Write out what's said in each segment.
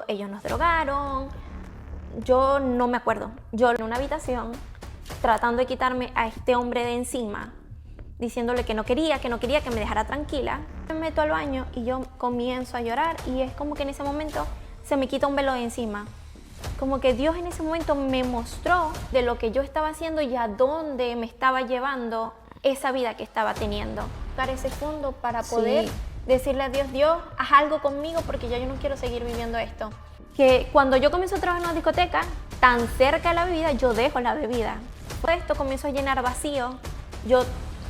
Ellos nos drogaron, yo no me acuerdo. Yo en una habitación tratando de quitarme a este hombre de encima, diciéndole que no quería, que me dejara tranquila. Me meto al baño y yo comienzo a llorar y es como que en ese momento se me quita un velo de encima. Como que Dios en ese momento me mostró de lo que yo estaba haciendo y a dónde me estaba llevando esa vida que estaba teniendo. Tocar ese fondo para poder decirle a Dios, Dios, haz algo conmigo porque yo no quiero seguir viviendo esto. Que cuando yo comienzo a trabajar en una discoteca, tan cerca de la bebida, yo dejo la bebida. Por esto comienzo a llenar vacío. Yo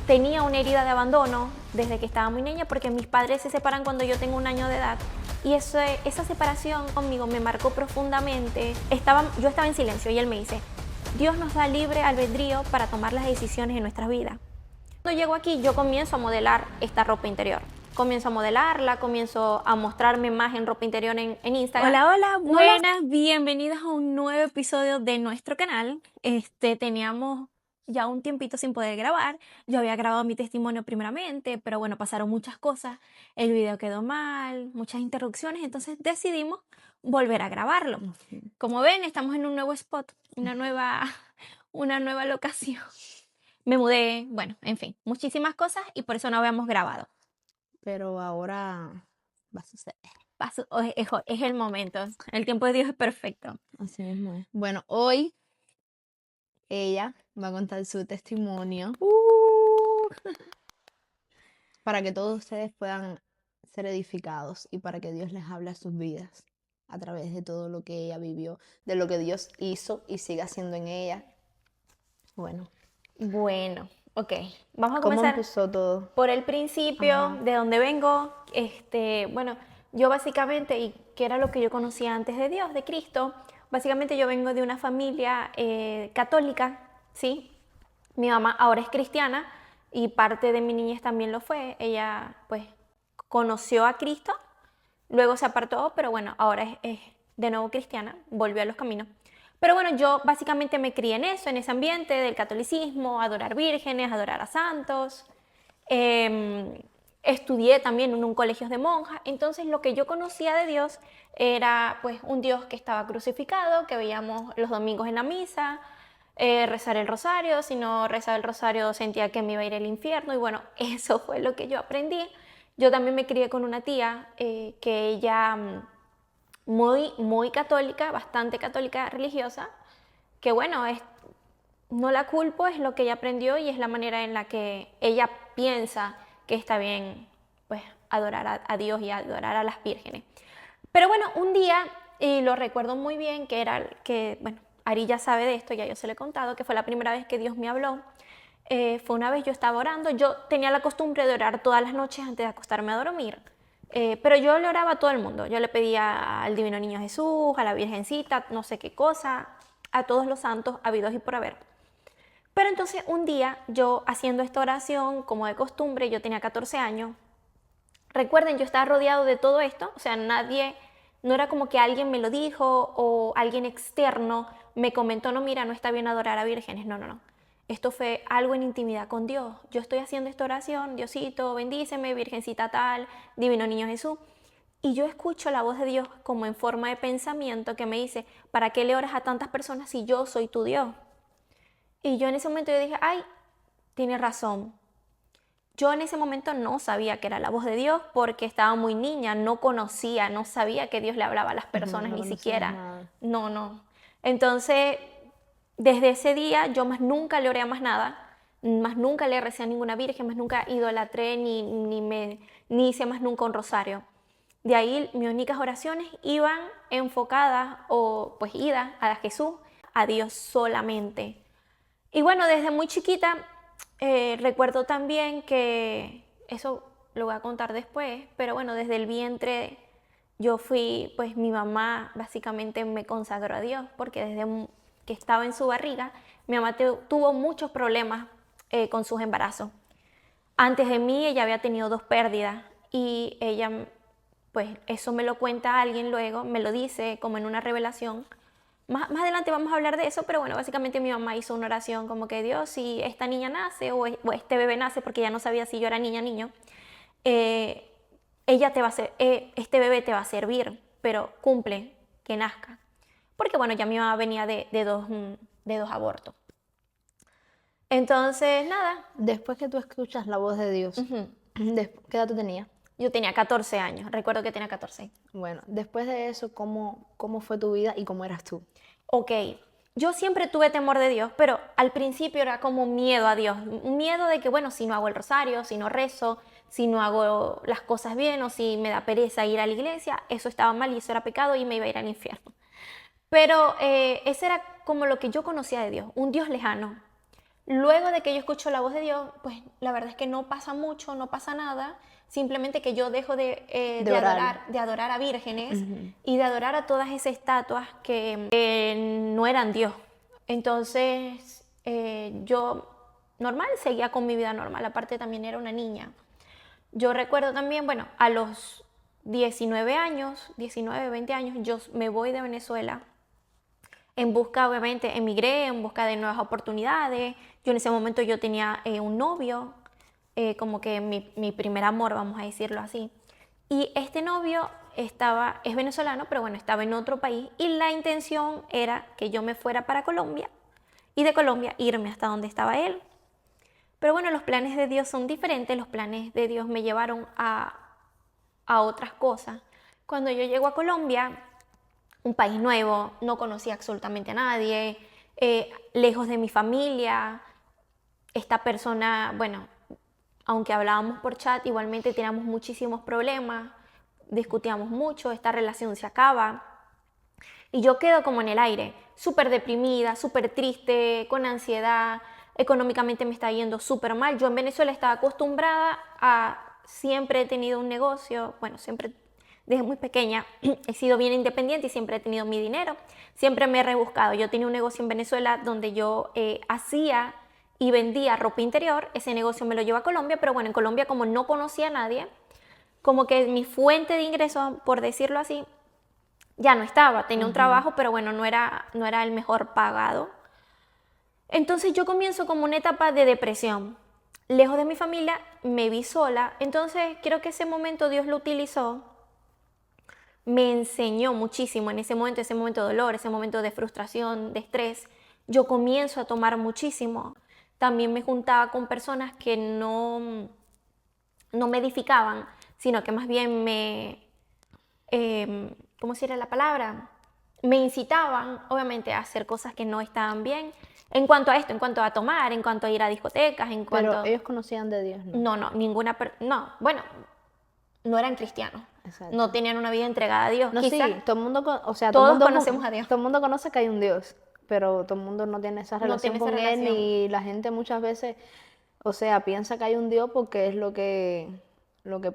tenía una herida de abandono desde que estaba muy niña porque mis padres se separan cuando yo tengo 1 año de edad. Y esa separación conmigo me marcó profundamente. Yo estaba en silencio y él me dice, Dios nos da libre albedrío para tomar las decisiones en nuestras vidas. Cuando llego aquí, yo comienzo a modelar esta ropa interior. Comienzo a modelarla, comienzo a mostrarme más en ropa interior en Instagram. Hola, buenas, bienvenidas a un nuevo episodio de nuestro canal. Teníamos ya un tiempito sin poder grabar. Yo había grabado mi testimonio primeramente, pero bueno, pasaron muchas cosas. El video quedó mal, muchas interrupciones, entonces decidimos volver a grabarlo. Como ven, estamos en un nuevo spot, una nueva locación. Me mudé, bueno, en fin, muchísimas cosas y por eso no habíamos grabado. Pero ahora va a suceder. Es el momento. El tiempo de Dios es perfecto. Así mismo es. Bueno, hoy ella va a contar su testimonio para que todos ustedes puedan ser edificados y para que Dios les hable a sus vidas a través de todo lo que ella vivió, de lo que Dios hizo y sigue haciendo en ella. Bueno, Ok, vamos a ¿cómo comenzar empezó todo? por el principio, de donde vengo. Bueno, yo básicamente, y que era lo que yo conocía antes de Dios, de Cristo, básicamente yo vengo de una familia católica, ¿sí? Mi mamá ahora es cristiana y parte de mi niñez también lo fue. Ella, pues, conoció a Cristo, luego se apartó, pero bueno, ahora es de nuevo cristiana, volvió a los caminos. Pero bueno, yo básicamente me crié en eso, en ese ambiente del catolicismo, adorar vírgenes, adorar a santos. Estudié también en un colegio de monjas, entonces lo que yo conocía de Dios era pues un Dios que estaba crucificado, que veíamos los domingos en la misa, rezar el rosario, si no rezaba el rosario sentía que me iba a ir al infierno y bueno, eso fue lo que yo aprendí. Yo también me crié con una tía que ella muy católica, bastante católica religiosa, que bueno, no la culpo, es lo que ella aprendió y es la manera en la que ella piensa que está bien pues adorar a Dios y adorar a las vírgenes. Pero bueno, un día, y lo recuerdo muy bien, bueno, Ari ya sabe de esto, ya yo se lo he contado, que fue la primera vez que Dios me habló. Fue una vez yo estaba orando, yo tenía la costumbre de orar todas las noches antes de acostarme a dormir. Pero yo le oraba a todo el mundo, yo le pedía al Divino Niño Jesús, a la Virgencita, no sé qué cosa, a todos los santos habidos y por haber. Pero entonces un día yo haciendo esta oración como de costumbre, yo tenía 14 años, recuerden, yo estaba rodeado de todo esto, o sea, no era como que alguien me lo dijo o alguien externo me comentó, no, mira, no está bien adorar a vírgenes, no. Esto fue algo en intimidad con Dios. Yo estoy haciendo esta oración, Diosito, bendíceme, Virgencita tal, Divino Niño Jesús. Y yo escucho la voz de Dios como en forma de pensamiento que me dice, ¿para qué le oras a tantas personas si yo soy tu Dios? Y yo en ese momento yo dije, ay, tiene razón. Yo en ese momento no sabía que era la voz de Dios porque estaba muy niña, no conocía, no sabía que Dios le hablaba a las personas No ni conocías siquiera. nada. No. Entonces, desde ese día yo más nunca le oré a más nada, más nunca le recé a ninguna virgen, más nunca idolatré ni hice más nunca un rosario. De ahí mis únicas oraciones iban enfocadas o pues idas a Jesús, a Dios solamente. Y bueno, desde muy chiquita recuerdo también que, eso lo voy a contar después, pero bueno, desde el vientre yo pues mi mamá básicamente me consagró a Dios, porque desde que estaba en su barriga, mi mamá tuvo muchos problemas con sus embarazos. Antes de mí ella había tenido 2 pérdidas y ella, pues eso me lo cuenta alguien luego, me lo dice como en una revelación. Más adelante vamos a hablar de eso, pero bueno, básicamente mi mamá hizo una oración como que Dios, si esta niña nace o este bebé nace, porque ya no sabía si yo era niña o niño, ella te va a este bebé te va a servir. pero cumple que nazca. Porque bueno, ya mi mamá venía de dos abortos. Entonces, nada, Después que tú escuchas la voz de Dios, ujú, ¿qué edad tú tenías? yo tenía 14 años, recuerdo que tenía 14. Bueno, después de eso, ¿cómo fue tu vida y cómo eras tú? Ok, yo siempre tuve temor de Dios, pero al principio era como miedo a Dios, un miedo de que, bueno, si no hago el rosario, si no rezo, si no hago las cosas bien o si me da pereza ir a la iglesia, eso estaba mal y eso era pecado y me iba a ir al infierno. Pero ese era como lo que yo conocía de Dios, un Dios lejano. Luego de que yo escucho la voz de Dios, pues la verdad es que no pasa mucho, no pasa nada, simplemente que yo dejo De orar. de adorar a vírgenes y de adorar a todas esas estatuas que no eran Dios. Entonces yo normal, seguía con mi vida normal, aparte también era una niña. Yo recuerdo también, bueno, a los 19 años, 19, 20 años, yo me voy de Venezuela en busca, obviamente, emigré en busca de nuevas oportunidades. Yo en ese momento yo tenía un novio, como que mi primer amor, vamos a decirlo así. Y este novio es venezolano, pero bueno, estaba en otro país y la intención era que yo me fuera para Colombia y de Colombia irme hasta donde estaba él. Pero bueno, los planes de Dios son diferentes, los planes de Dios me llevaron a otras cosas. Cuando yo llego a Colombia, un país nuevo, no conocía absolutamente a nadie, lejos de mi familia, esta persona, bueno, aunque hablábamos por chat, igualmente teníamos muchísimos problemas, discutíamos mucho, esta relación se acaba y yo quedo como en el aire, súper deprimida, súper triste, con ansiedad, económicamente me está yendo súper mal. Yo en Venezuela estaba acostumbrada siempre he tenido un negocio, bueno, siempre desde muy pequeña he sido bien independiente y siempre he tenido mi dinero, siempre me he rebuscado. Yo tenía un negocio en Venezuela donde yo hacía y vendía ropa interior, ese negocio me lo llevo a Colombia, pero bueno, en Colombia como no conocía a nadie, como que mi fuente de ingresos, por decirlo así, ya no estaba, tenía un trabajo, pero bueno, no era el mejor pagado. Entonces yo comienzo como una etapa de depresión. Lejos de mi familia, me vi sola, entonces creo que ese momento Dios lo utilizó, me enseñó muchísimo en ese momento de dolor, ese momento de frustración, de estrés. Yo comienzo a tomar muchísimo. También me juntaba con personas que no me edificaban, sino que más bien ¿cómo sería la palabra? Me incitaban, obviamente, a hacer cosas que no estaban bien. En cuanto a esto, en cuanto a tomar, en cuanto a ir a discotecas, en cuanto... Pero ellos conocían de Dios, ¿no? No, no, bueno, no eran cristianos. Exacto. No tenían una vida entregada a Dios. No, Quizás sí, todo el mundo, o sea, todos todo el mundo, conocemos a Dios. todo el mundo conoce que hay un Dios, pero todo el mundo no tiene esa No relación tiene esa con él relación. y la gente muchas veces, o sea, piensa que hay un Dios porque es lo que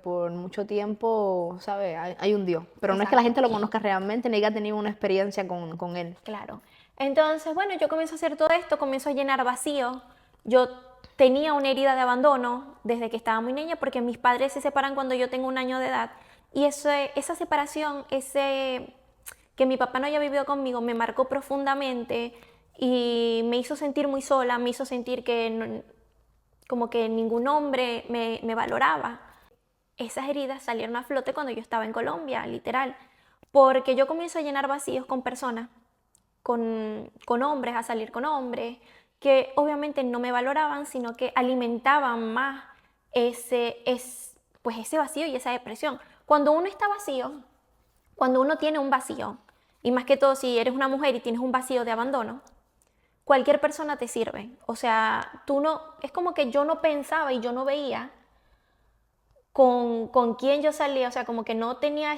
por mucho tiempo, ¿sabes? Hay un Dios, pero no es que la gente lo conozca realmente ni que ha tenido una experiencia con él. Claro. Entonces, bueno, yo comienzo a hacer todo esto, comienzo a llenar vacío. Yo tenía una herida de abandono desde que estaba muy niña porque mis padres se separan cuando yo tengo 1 año de edad. Y esa separación, que mi papá no haya vivido conmigo, me marcó profundamente y me hizo sentir muy sola, me hizo sentir que como que ningún hombre me valoraba. Esas heridas salieron a flote cuando yo estaba en Colombia, literal, porque yo comienzo a llenar vacíos con personas, con hombres, a salir con hombres, que obviamente no me valoraban, sino que alimentaban más pues ese vacío y esa depresión. Cuando uno está vacío, cuando uno tiene un vacío, y más que todo si eres una mujer y tienes un vacío de abandono, cualquier persona te sirve. O sea, es como que yo no pensaba y yo no veía con quién yo salía, o sea, como que no tenía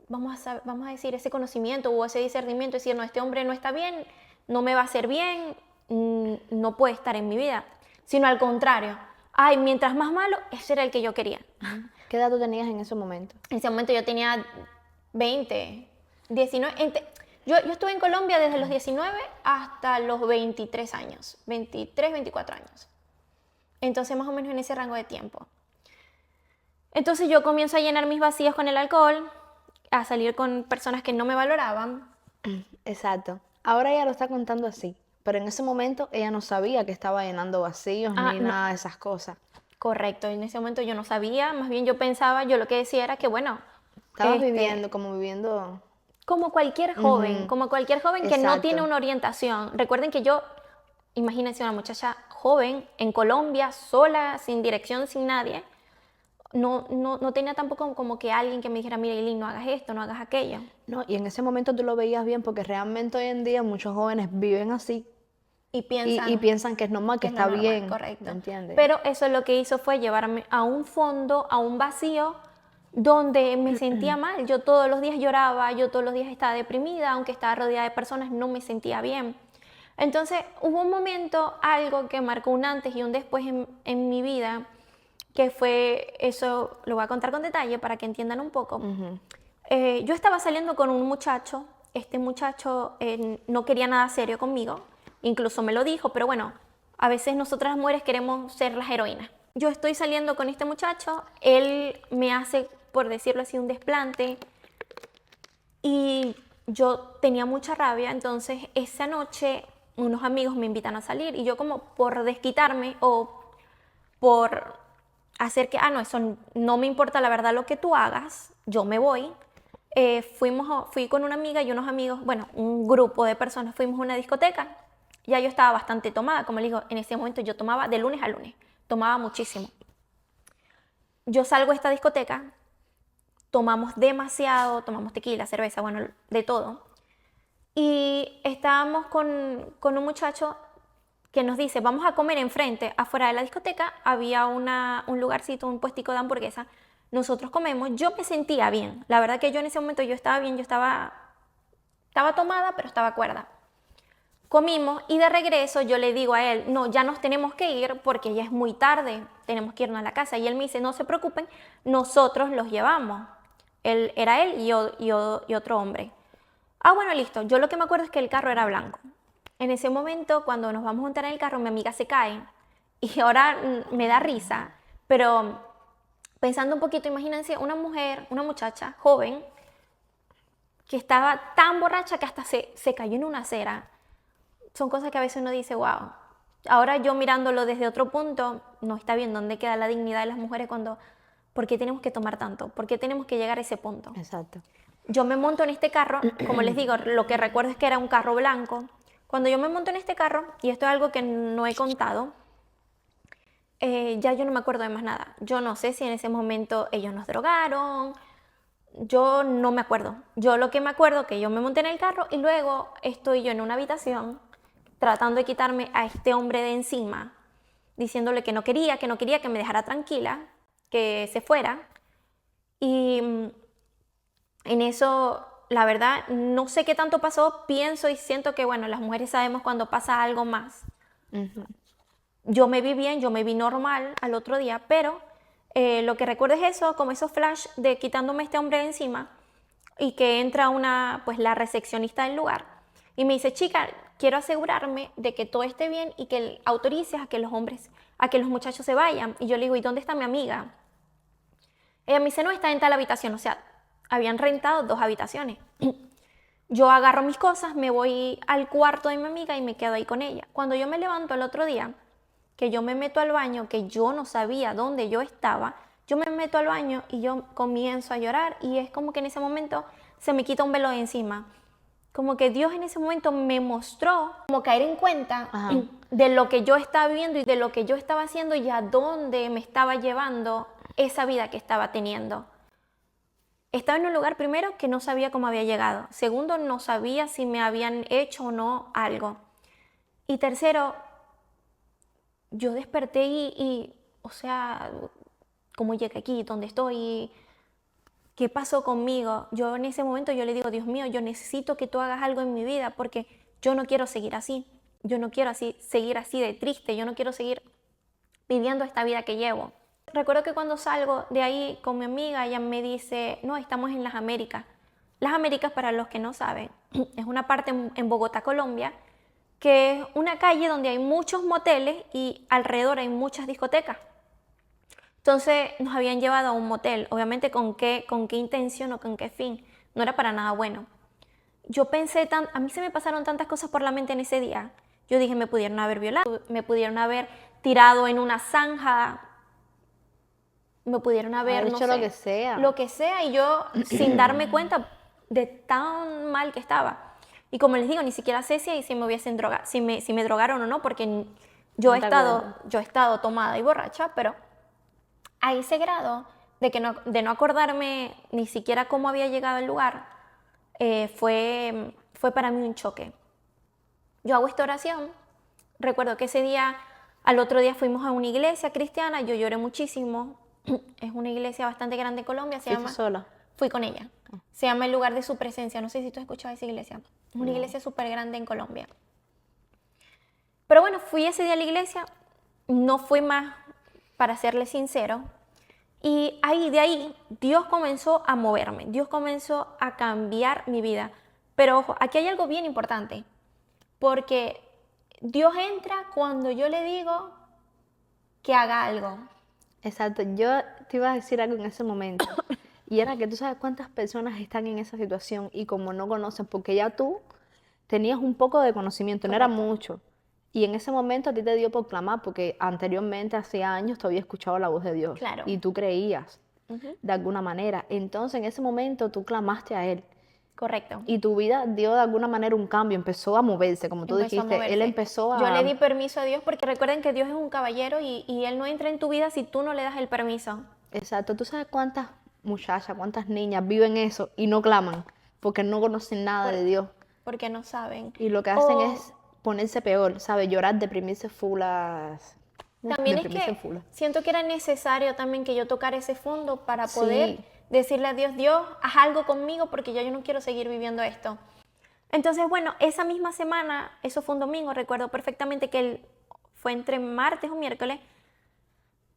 vamos a decir, ese conocimiento o ese discernimiento, decir, no, este hombre no está bien, no me va a hacer bien, no puede estar en mi vida, sino al contrario, ay, mientras más malo, ese era el que yo quería. ¿Qué edad tú tenías en ese momento? En ese momento yo tenía 20, 19, yo estuve en Colombia desde los 19 hasta los 23 años, 23, 24 años. Entonces más o menos en ese rango de tiempo. Entonces yo comienzo a llenar mis vacíos con el alcohol, a salir con personas que no me valoraban. Exacto. Ahora ella lo está contando así, pero en ese momento ella no sabía que estaba llenando vacíos ni No. nada de esas cosas. Correcto, en ese momento yo no sabía, más bien yo pensaba, yo lo que decía era que bueno, Estabas Este, viviendo, como viviendo. como cualquier joven, Ujú. como cualquier joven que no tiene Exacto. una orientación. Recuerden que yo, imagínense una muchacha joven en Colombia, sola, sin dirección, sin nadie. No tenía tampoco como que alguien que me dijera, mira, Eileen, no hagas esto, no hagas aquello. No, y en ese momento tú lo veías bien porque realmente hoy en día muchos jóvenes viven así Y y piensan piensan que es normal, que que es lo está normal, bien, ¿me correcto. entiendes? Pero eso lo que hizo fue llevarme a un fondo, a un vacío, donde me sentía mal. Yo todos los días lloraba, yo todos los días estaba deprimida, aunque estaba rodeada de personas, no me sentía bien. Entonces hubo un momento, algo que marcó un antes y un después en mi vida, que fue, eso lo voy a contar con detalle para que entiendan un poco. Yo estaba saliendo con un muchacho, este muchacho no quería nada serio conmigo, incluso me lo dijo, pero bueno, a veces nosotras las mujeres queremos ser las heroínas. Yo estoy saliendo con este muchacho, él me hace, por decirlo así, un desplante y yo tenía mucha rabia, entonces esa noche unos amigos me invitan a salir y yo como por desquitarme o por hacer que, no, eso no me importa la verdad lo que tú hagas, yo me voy. Fui con una amiga y unos amigos, bueno, un grupo de personas, fuimos a una discoteca. Ya yo estaba bastante tomada, como les digo, en ese momento yo tomaba de lunes a lunes, tomaba muchísimo. Yo salgo a esta discoteca, tomamos demasiado, tomamos tequila, cerveza, bueno, de todo. Y estábamos con un muchacho que nos dice, vamos a comer enfrente, afuera de la discoteca, había un lugarcito, un puestico de hamburguesa. Nosotros comemos, yo me sentía bien. La verdad que yo en ese momento yo estaba bien, estaba tomada, pero estaba cuerda. Comimos y de regreso yo le digo a él, no, ya nos tenemos que ir porque ya es muy tarde, tenemos que irnos a la casa. Y él me dice, no se preocupen, nosotros los llevamos. Era él y otro hombre. Bueno, listo. Yo lo que me acuerdo es que el carro era blanco. En ese momento, cuando nos vamos a montar en el carro, mi amiga se cae y ahora me da risa, pero pensando un poquito, imagínense una mujer, una muchacha joven que estaba tan borracha que hasta se cayó en una acera. Son cosas que a veces uno dice, wow. Ahora yo mirándolo desde otro punto, no está bien dónde queda la dignidad de las mujeres cuando, ¿por qué tenemos que tomar tanto? ¿Por qué tenemos que llegar a ese punto? Exacto. Yo me monto en este carro, como les digo, lo que recuerdo es que era un carro blanco. Cuando yo me monto en este carro, y esto es algo que no he contado, ya yo no me acuerdo de más nada. Yo no sé si en ese momento ellos nos drogaron, yo no me acuerdo. Yo lo que me acuerdo es que yo me monté en el carro y luego estoy yo en una habitación tratando de quitarme a este hombre de encima, diciéndole que no quería, que me dejara tranquila, que se fuera. Y en eso, la verdad, no sé qué tanto pasó, pienso y siento que, bueno, las mujeres sabemos cuando pasa algo más. Yo me vi bien, yo me vi normal al otro día, pero lo que recuerdo es eso, como esos flash de quitándome este hombre de encima y que entra pues la recepcionista del lugar y me dice, chica, quiero asegurarme de que todo esté bien y que autorices a que los muchachos se vayan. Y yo le digo, ¿y dónde está mi amiga? Ella me dice, no, está en tal habitación, o sea, habían rentado 2 habitaciones. Yo agarro mis cosas, me voy al cuarto de mi amiga y me quedo ahí con ella. Cuando yo me levanto el otro día, que yo me meto al baño, que yo no sabía dónde yo estaba, yo me meto al baño y yo comienzo a llorar y es como que en ese momento se me quita un velo de encima. Como que Dios en ese momento me mostró como caer en cuenta de lo que yo estaba viviendo y de lo que yo estaba haciendo y a dónde me estaba llevando esa vida que estaba teniendo. Estaba en un lugar primero que no sabía cómo había llegado. Segundo, no sabía si me habían hecho o no algo. Y tercero, yo desperté o sea, ¿cómo llegué aquí? ¿Dónde estoy? ¿Qué pasó conmigo? Yo en ese momento yo le digo, Dios mío, yo necesito que tú hagas algo en mi vida porque yo no quiero seguir así. Yo no quiero seguir así de triste. Yo no quiero seguir viviendo esta vida que llevo. Recuerdo que cuando salgo de ahí con mi amiga, ella me dice, no, estamos en las Américas. Las Américas, para los que no saben, es una parte en Bogotá, Colombia, que es una calle donde hay muchos moteles y alrededor hay muchas discotecas. Entonces nos habían llevado a un motel, obviamente con qué intención o con qué fin, no era para nada bueno. Yo pensé, a mí se me pasaron tantas cosas por la mente en ese día. Yo dije, me pudieron haber violado, me pudieron haber tirado en una zanja. me pudieron haber, Haber no hecho sé, lo que sea. y yo sin darme cuenta de tan mal que estaba. Y como les digo, ni siquiera sé si me hubiesen drogado, si me drogaron o no, porque yo No he te estado, acuerdas. yo he estado tomada y borracha, pero a ese grado de no acordarme ni siquiera cómo había llegado al lugar, fue para mí un choque. Yo hago esta oración, recuerdo que ese día, al otro día fuimos a una iglesia cristiana, yo lloré muchísimo, es una iglesia bastante grande en Colombia, ¿Fuiste sola? fui con ella, se llama El Lugar de Su Presencia, no sé si tú has escuchado esa iglesia, es una No. iglesia súper grande en Colombia. Pero bueno, fui ese día a la iglesia, no fui más, para serle sincero, y de ahí, Dios comenzó a moverme, Dios comenzó a cambiar mi vida. Pero ojo, aquí hay algo bien importante, porque Dios entra cuando yo le digo que haga algo. Exacto, yo te iba a decir algo en ese momento. Y era que tú sabes cuántas personas están en esa situación y como no conocen, porque ya tú tenías un poco de conocimiento, no era Correcto. mucho. Y en ese momento a ti te dio por clamar, porque anteriormente, hace años, tú habías escuchado la voz de Dios. Claro. Y tú creías, Ujú. de alguna manera. Entonces, en ese momento, tú clamaste a Él. Correcto. Y tu vida dio de alguna manera un cambio, empezó a moverse, como tú Empezó a dijiste. Él moverse. empezó Yo le a... di permiso a Dios porque recuerden que Dios es un caballero y Él no entra en tu vida si tú no le das el permiso. Exacto, tú sabes cuántas muchachas, cuántas niñas viven eso y no claman, porque no conocen nada de Dios. Porque no saben. Y lo que hacen O es ponerse peor, ¿sabes? Llorar, deprimirse también es deprimirse que full. siento que era necesario también que yo tocara ese fondo para poder Sí, decirle a Dios, Dios, haz algo conmigo porque yo no quiero seguir viviendo esto. Entonces, bueno, esa misma semana, eso fue un domingo, recuerdo perfectamente que fue entre martes o miércoles,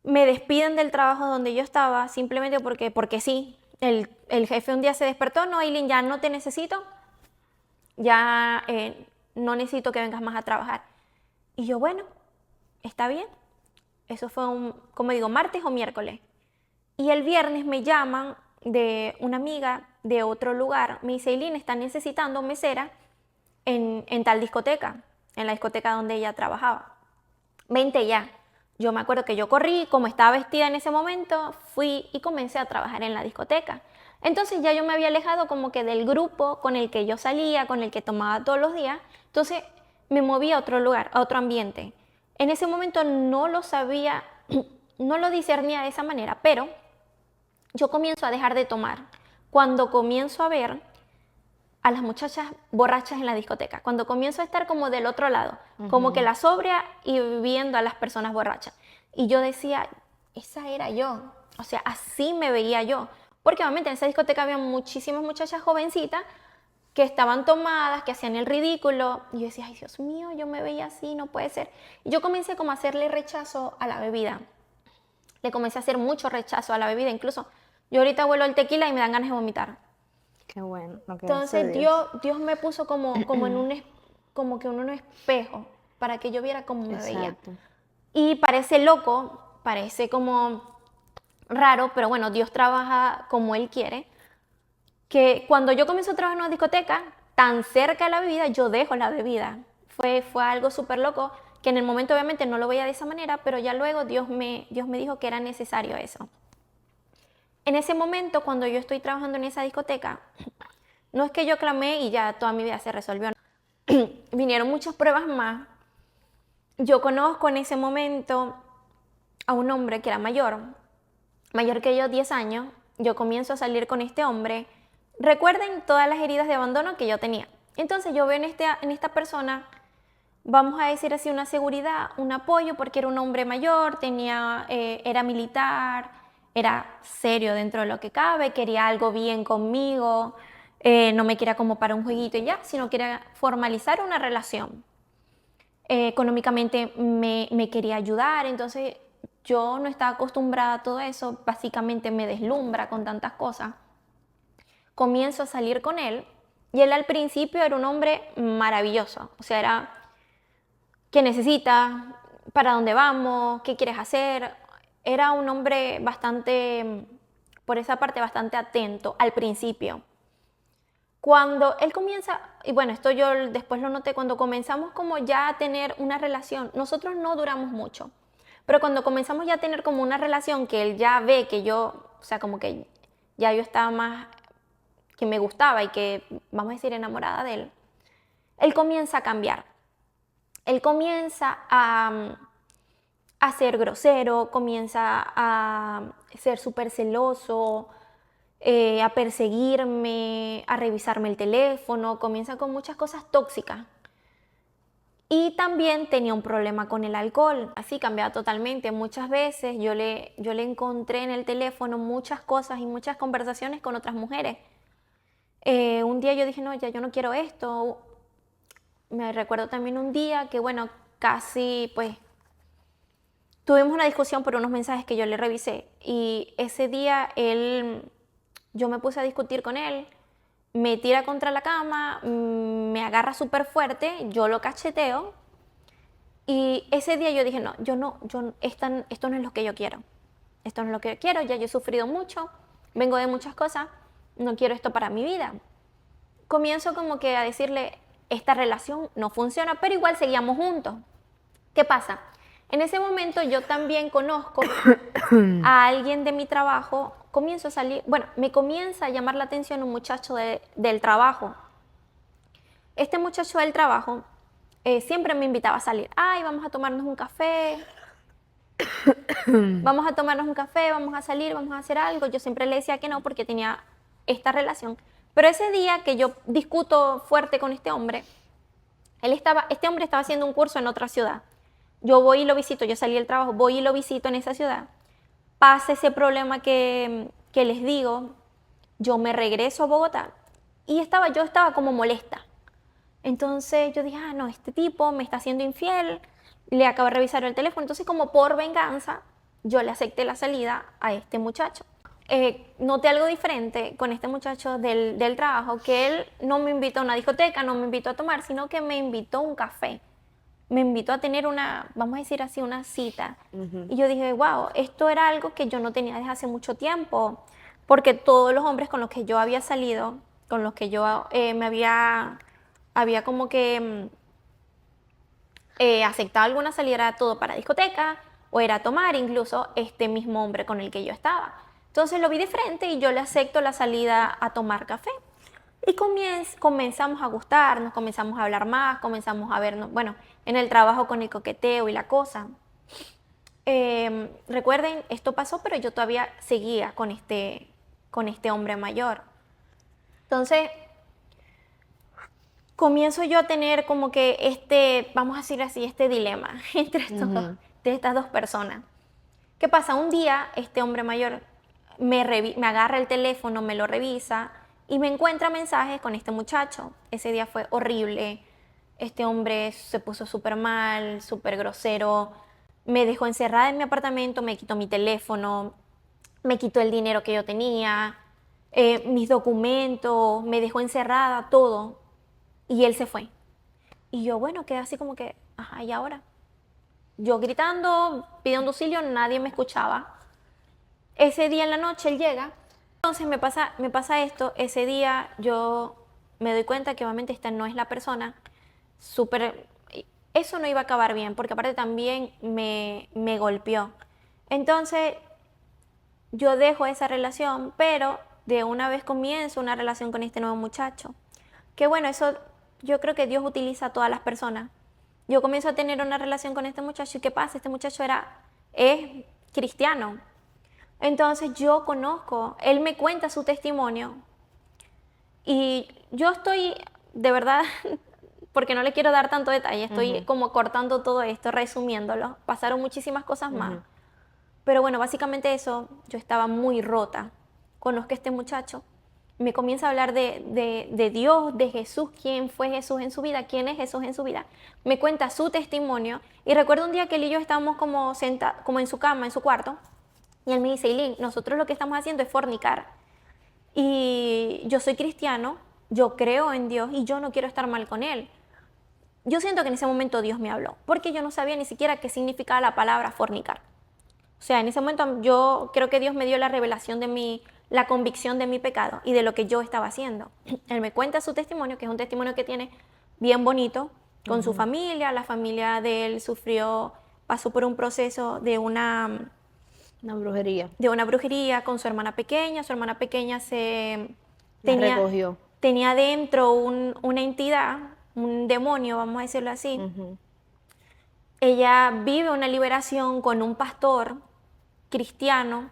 me despiden del trabajo donde yo estaba simplemente porque sí. El jefe un día se despertó, no, Eileen, ya no te necesito, ya no necesito que vengas más a trabajar. Y yo, bueno, está bien. Eso fue como digo, martes o miércoles. Y el viernes me llaman de una amiga de otro lugar. Me dice, Eileen, están necesitando mesera en tal discoteca, en la discoteca donde ella trabajaba. Vente ya. Yo me acuerdo que yo corrí, como estaba vestida en ese momento, fui y comencé a trabajar en la discoteca. Entonces ya yo me había alejado como que del grupo con el que yo salía, con el que tomaba todos los días. Entonces me moví a otro lugar, a otro ambiente. En ese momento no lo sabía, no lo discernía de esa manera, pero yo comienzo a dejar de tomar. Cuando comienzo a ver a las muchachas borrachas en la discoteca, cuando comienzo a estar como del otro lado, como que la sobria y viendo a las personas borrachas. Y yo decía, esa era yo, o sea, así me veía yo. Porque obviamente en esa discoteca había muchísimas muchachas jovencitas que estaban tomadas, que hacían el ridículo. Y yo decía, ay Dios mío, yo me veía así, no puede ser. Y yo comencé como a hacerle rechazo a la bebida. Le comencé a hacer mucho rechazo a la bebida. Incluso yo ahorita huelo el tequila y me dan ganas de vomitar. qué bueno lo que Entonces hace Dios. Dios me puso como en como que en un espejo para que yo viera cómo me veía. Exacto. Y parece loco, parece como raro, pero bueno, Dios trabaja como Él quiere. Que cuando yo comienzo a trabajar en una discoteca, tan cerca de la bebida, yo dejo la bebida. Fue algo súper loco, que en el momento obviamente no lo veía de esa manera, pero ya luego Dios me dijo que era necesario eso. En ese momento, cuando yo estoy trabajando en esa discoteca, no es que yo clamé y ya toda mi vida se resolvió. Vinieron muchas pruebas más. Yo conozco en ese momento a un hombre que era mayor que yo 10 años. Yo comienzo a salir con este hombre. Recuerden todas las heridas de abandono que yo tenía. Entonces yo veo en esta persona, vamos a decir así, una seguridad, un apoyo, porque era un hombre mayor, era militar, era serio dentro de lo que cabe, quería algo bien conmigo, no me quería como para un jueguito y ya, sino quería formalizar una relación. Económicamente me quería ayudar, entonces yo no estaba acostumbrada a todo eso, básicamente me deslumbra con tantas cosas. Comienzo a salir con él y él al principio era un hombre maravilloso, o sea, era qué necesitas, para dónde vamos, qué quieres hacer. Era un hombre bastante, por esa parte, bastante atento al principio. Cuando él comienza, y bueno, esto yo después lo noté, cuando comenzamos como ya a tener una relación, nosotros no duramos mucho, Pero cuando comenzamos ya a tener como una relación que él ya ve que yo, o sea, como que ya yo estaba más, que me gustaba y que, vamos a decir, enamorada de él, él comienza a cambiar. Él comienza a ser grosero, comienza a ser súper celoso, a perseguirme, a revisarme el teléfono, comienza con muchas cosas tóxicas. Y también tenía un problema con el alcohol, así cambiaba totalmente. Muchas veces yo le encontré en el teléfono muchas cosas y muchas conversaciones con otras mujeres. Un día yo dije, no, ya yo no quiero esto. Me recuerdo también un día que, bueno, casi pues tuvimos una discusión por unos mensajes que yo le revisé. Y ese día yo me puse a discutir con él, me tira contra la cama, me agarra súper fuerte, yo lo cacheteo. Y ese día yo dije, no, esto no es lo que yo quiero. Esto no es lo que yo quiero, ya yo he sufrido mucho, vengo de muchas cosas, no quiero esto para mi vida. Comienzo como que a decirle, esta relación no funciona, pero igual seguíamos juntos. ¿Qué pasa? En ese momento yo también conozco a alguien de mi trabajo, comienzo a salir, bueno, me comienza a llamar la atención un muchacho del trabajo. Este muchacho del trabajo siempre me invitaba a salir. Ay, vamos a tomarnos un café, vamos a tomarnos un café, vamos a salir, vamos a hacer algo. Yo siempre le decía que no porque tenía esta relación. Pero ese día que yo discuto fuerte con este hombre, este hombre estaba haciendo un curso en otra ciudad. Yo voy y lo visito, yo salí del trabajo, voy y lo visito en esa ciudad. Pasa ese problema que les digo, yo me regreso a Bogotá y yo estaba como molesta. Entonces yo dije, no, este tipo me está haciendo infiel, le acabo de revisar el teléfono. Entonces, como por venganza, yo le acepté la salida a este muchacho. Noté algo diferente con este muchacho del trabajo, que él no me invitó a una discoteca, no me invitó a tomar, sino que me invitó a un café. Me invitó a tener vamos a decir así, una cita. Y yo dije, wow, esto era algo que yo no tenía desde hace mucho tiempo, porque todos los hombres con los que yo había salido, con los que yo había como que aceptado alguna salida, era todo para discoteca, o era tomar, incluso este mismo hombre con el que yo estaba. Entonces lo vi de frente y yo le acepto la salida a tomar café. Y comenzamos a gustarnos, comenzamos a hablar más, comenzamos a vernos, bueno, en el trabajo con el coqueteo y la cosa. Recuerden, esto pasó, pero yo todavía seguía con este hombre mayor. Entonces, comienzo yo a tener como que vamos a decir así, este dilema entre estas dos personas. ¿Qué pasa? Un día este hombre mayor me agarra el teléfono, me lo revisa y me encuentra mensajes con este muchacho. Ese día fue horrible. Este hombre se puso súper mal, súper grosero. Me dejó encerrada en mi apartamento, me quitó mi teléfono, me quitó el dinero que yo tenía, mis documentos, me dejó encerrada, todo. Y él se fue. Y yo, bueno, quedé así como que, ajá, ¿y ahora? Yo gritando, pidiendo auxilio, nadie me escuchaba. Ese día en la noche él llega. Entonces me pasa esto. Ese día yo me doy cuenta que obviamente esta no es la persona. Eso no iba a acabar bien, porque aparte también me golpeó. Entonces yo dejo esa relación, pero de una vez comienzo una relación con este nuevo muchacho. Que bueno, eso yo creo que Dios utiliza a todas las personas. Yo comienzo a tener una relación con este muchacho y ¿qué pasa? Este muchacho es cristiano. Entonces yo él me cuenta su testimonio y yo estoy, de verdad, porque no le quiero dar tanto detalle, estoy como cortando todo esto, resumiéndolo. Pasaron muchísimas cosas más. Pero bueno, básicamente eso, yo estaba muy rota. Conozco a este muchacho, me comienza a hablar de Dios, de Jesús, quién fue Jesús en su vida, quién es Jesús en su vida. Me cuenta su testimonio y recuerdo un día que él y yo estábamos como sentados, como en su cama, en su cuarto, y él me dice, Eileen, nosotros lo que estamos haciendo es fornicar. Y yo soy cristiano, yo creo en Dios y yo no quiero estar mal con él. Yo siento que en ese momento Dios me habló, porque yo no sabía ni siquiera qué significaba la palabra fornicar. O sea, en ese momento yo creo que Dios me dio la revelación la convicción de mi pecado y de lo que yo estaba haciendo. Él me cuenta su testimonio, que es un testimonio que tiene bien bonito, con su familia. La familia de él sufrió pasó por un proceso Una brujería. de una brujería con su hermana pequeña. Su hermana pequeña La recogió. tenía dentro una entidad, un demonio, vamos a decirlo así. Ujú. Ella vive una liberación con un pastor cristiano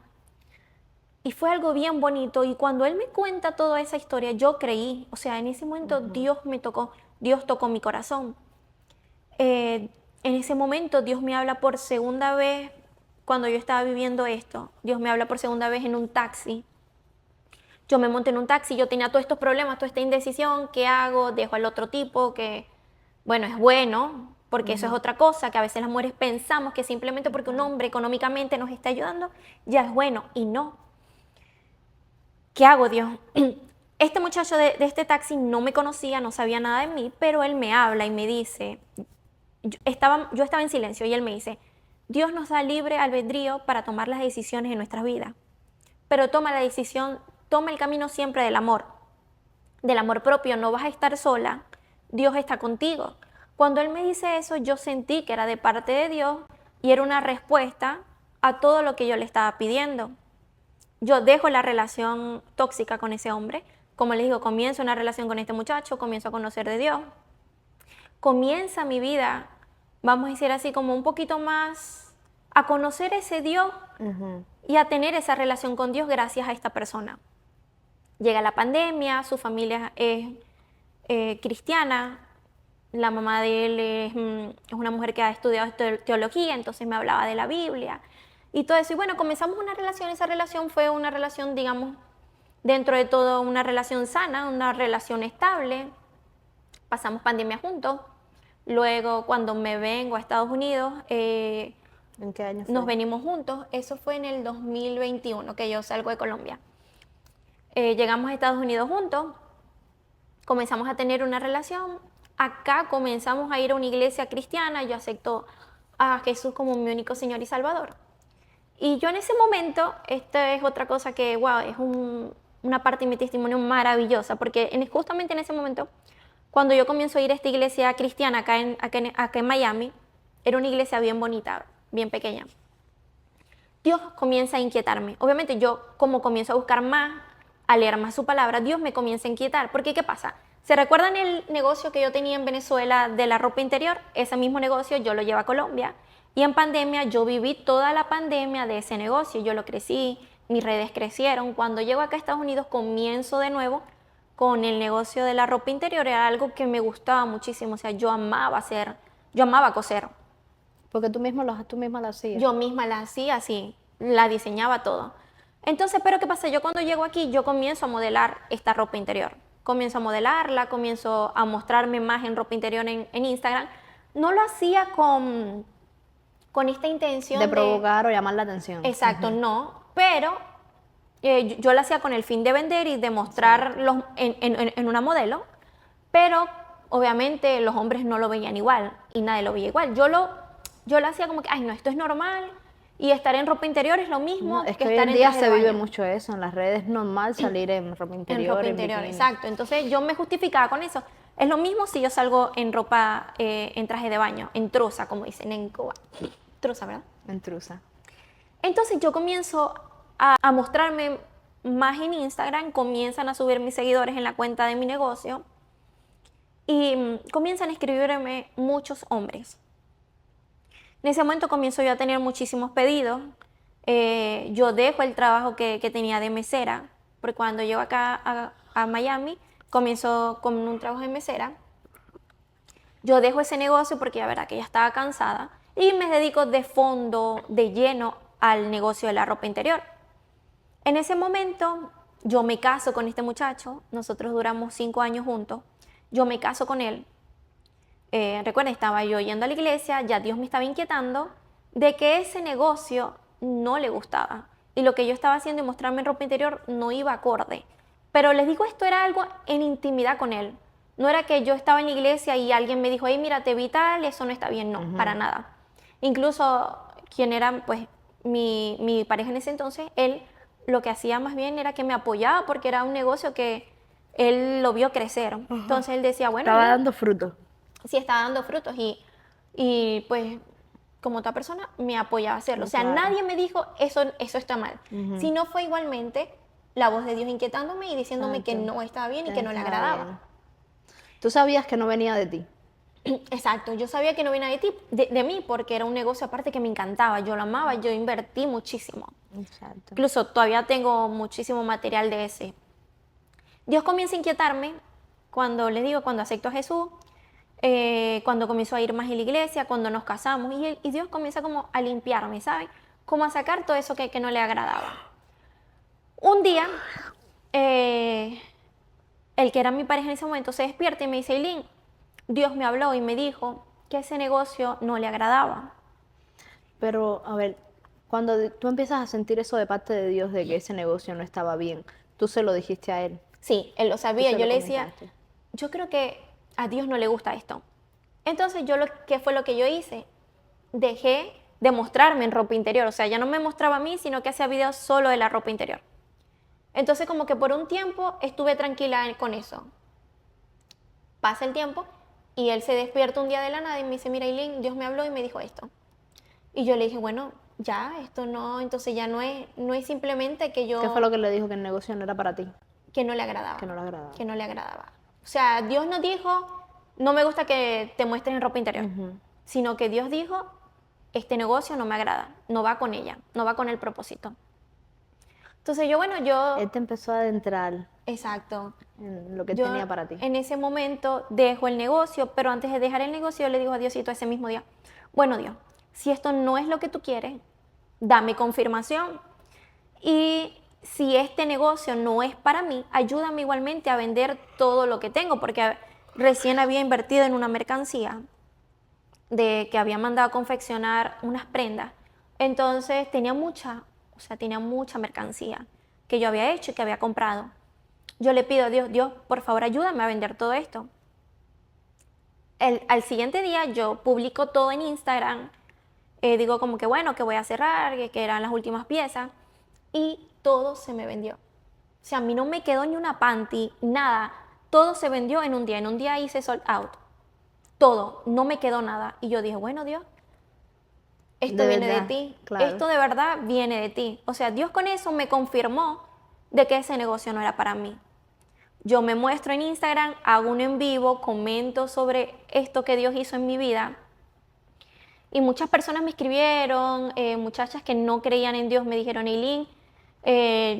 y fue algo bien bonito. Y cuando él me cuenta toda esa historia, yo creí, o sea, en ese momento Dios tocó mi corazón. En ese momento Dios me habla por segunda vez cuando yo estaba viviendo esto. Dios me habla por segunda vez en un taxi. Yo me monté en un taxi, yo tenía todos estos problemas, toda esta indecisión, ¿qué hago? Dejo al otro tipo que, bueno, es bueno, porque eso es otra cosa, que a veces las mujeres pensamos que simplemente porque un hombre económicamente nos está ayudando, ya es bueno, y no. ¿Qué hago, Dios? Este muchacho de este taxi no me conocía, no sabía nada de mí, pero él me habla y me dice, yo estaba en silencio y él me dice, Dios nos da libre albedrío para tomar las decisiones en nuestras vidas, pero toma la decisión, toma el camino siempre del amor propio, no vas a estar sola, Dios está contigo. Cuando él me dice eso, yo sentí que era de parte de Dios y era una respuesta a todo lo que yo le estaba pidiendo. Yo dejo la relación tóxica con ese hombre, como les digo, comienzo una relación con este muchacho, comienzo a conocer de Dios, comienza mi vida, vamos a decir así, como un poquito más a conocer ese Dios y a tener esa relación con Dios gracias a esta persona. Llega la pandemia, su familia es cristiana, la mamá de él es una mujer que ha estudiado teología, entonces me hablaba de la Biblia y todo eso. Y bueno, comenzamos una relación, esa relación fue una relación, digamos, dentro de todo una relación sana, una relación estable. Pasamos pandemia juntos. Luego, cuando me vengo a Estados Unidos, ¿En qué año fue? nos venimos juntos. Eso fue en el 2021, que yo salgo de Colombia. Llegamos a Estados Unidos juntos, comenzamos a tener una relación. Acá comenzamos a ir a una iglesia cristiana, yo acepto a Jesús como mi único Señor y Salvador. Y yo en ese momento, esta es otra cosa que, wow, es una parte de mi testimonio maravillosa, porque justamente en ese momento, cuando yo comienzo a ir a esta iglesia cristiana acá en Miami, era una iglesia bien bonita, bien pequeña. Dios comienza a inquietarme. Obviamente yo, como comienzo a buscar más, a leer más su palabra, Dios me comienza a inquietar. Porque ¿qué pasa? ¿Se recuerdan el negocio que yo tenía en Venezuela de la ropa interior? Ese mismo negocio yo lo llevo a Colombia. Y en pandemia yo viví toda la pandemia de ese negocio. Yo lo crecí, mis redes crecieron. Cuando llego acá a Estados Unidos comienzo de nuevo con el negocio de la ropa interior. Era algo que me gustaba muchísimo. O sea, yo amaba coser. Porque tú misma la hacías. Yo misma la hacía así, la diseñaba todo. Entonces, pero ¿qué pasa? Yo cuando llego aquí, yo comienzo a modelar esta ropa interior. Comienzo a modelarla, comienzo a mostrarme más en ropa interior en Instagram. No lo hacía con esta intención De provocar o llamar la atención. Exacto, no. Pero yo lo hacía con el fin de vender y de mostrar en una modelo. Pero obviamente los hombres no lo veían igual y nadie lo veía igual. Yo lo hacía como que, ay no, esto es normal. Y estar en ropa interior es lo mismo No, es que que hoy estar en en día traje se de vive baño. mucho eso. En las redes es normal salir en ropa interior. En ropa en interior, bikini. exacto. Entonces yo me justificaba con eso. Es lo mismo si yo salgo en ropa, en traje de baño, en trusa, como dicen en Cuba. Trusa, ¿verdad? Intrusa. Entonces yo comienzo a mostrarme más en Instagram, comienzan a subir mis seguidores en la cuenta de mi negocio y comienzan a escribirme muchos hombres. En ese momento comienzo yo a tener muchísimos pedidos. Yo dejo el trabajo que tenía de mesera, porque cuando llego acá a Miami, comienzo con un trabajo de mesera. Yo dejo ese negocio porque la verdad que ya estaba cansada y me dedico de fondo, de lleno, al negocio de la ropa interior. En ese momento yo me caso con este muchacho, nosotros duramos 5 años juntos, yo me caso con él. Recuerden, estaba yo yendo a la iglesia, ya Dios me estaba inquietando de que ese negocio no le gustaba. Y lo que yo estaba haciendo y mostrarme en ropa interior no iba acorde. Pero les digo, esto era algo en intimidad con él. No era que yo estaba en la iglesia y alguien me dijo, hey, mira, te vi tal, eso no está bien. No, para nada. Incluso quien era pues mi pareja en ese entonces, él lo que hacía más bien era que me apoyaba porque era un negocio que él lo vio crecer. Entonces él decía, bueno, Estaba dando fruto. sí estaba dando frutos y pues como otra persona, me apoyaba a hacerlo. O sea, Claro. nadie me dijo, eso está mal. Ujú. Sino fue igualmente la voz de Dios inquietándome y diciéndome que Exacto. no estaba bien y que no le Estaba agradaba. bien. Tú sabías que no venía de ti. Exacto, yo sabía que no venía de mí porque era un negocio aparte que me encantaba, yo lo amaba, yo invertí muchísimo. Exacto. Incluso todavía tengo muchísimo material de ese. Dios comienza a inquietarme cuando les digo, cuando acepto a Jesús, cuando comenzó a ir más a la iglesia, cuando nos casamos, y Dios comienza como a limpiarme, ¿saben? Como a sacar todo eso que no le agradaba. Un día, el que era mi pareja en ese momento se despierta y me dice, Eileen, Dios me habló y me dijo que ese negocio no le agradaba. Pero, a ver, cuando tú empiezas a sentir eso de parte de Dios de que ese negocio no estaba bien, tú se lo dijiste a él. Sí, él lo sabía, se yo lo le decía, comentaste. yo creo que a Dios no le gusta esto. Entonces ¿qué fue lo que yo hice? Dejé de mostrarme en ropa interior, o sea, ya no me mostraba a mí, sino que hacía videos solo de la ropa interior. Entonces como que por un tiempo estuve tranquila con eso. Pasa el tiempo y él se despierta un día de la nada y me dice, mira Eileen, Dios me habló y me dijo esto. Y yo le dije, bueno, ya, esto no, entonces ya no es simplemente que ¿Qué fue lo que le dijo que el negocio no era para ti? que no le agradaba. Que no le agradaba. Que no le agradaba. O sea, Dios no dijo, no me gusta que te muestres en ropa interior, sino que Dios dijo, este negocio no me agrada, no va con ella, no va con el propósito. Entonces yo, Él te empezó a adentrar exacto. en lo que él Yo tenía para ti. en ese momento dejo el negocio, pero antes de dejar el negocio yo le digo a Diosito ese mismo día, bueno Dios, si esto no es lo que tú quieres, dame confirmación. Y si este negocio no es para mí, ayúdame igualmente a vender todo lo que tengo, porque recién había invertido en una mercancía de que había mandado a confeccionar unas prendas. Entonces tenía tenía mucha mercancía que yo había hecho y que había comprado. Yo le pido a Dios, Dios, por favor ayúdame a vender todo esto. Al siguiente día yo publico todo en Instagram, digo como que bueno, que voy a cerrar, que eran las últimas piezas, y todo se me vendió. O sea, a mí no me quedó ni una panty, nada. Todo se vendió en un día. En un día hice sold out. Todo, no me quedó nada. Y yo dije, bueno, Dios, esto De viene de verdad, ti. claro. Esto de verdad viene de ti. O sea, Dios con eso me confirmó de que ese negocio no era para mí. Yo me muestro en Instagram, hago un en vivo, comento sobre esto que Dios hizo en mi vida. Y muchas personas me escribieron, muchachas que no creían en Dios me dijeron, Eileen,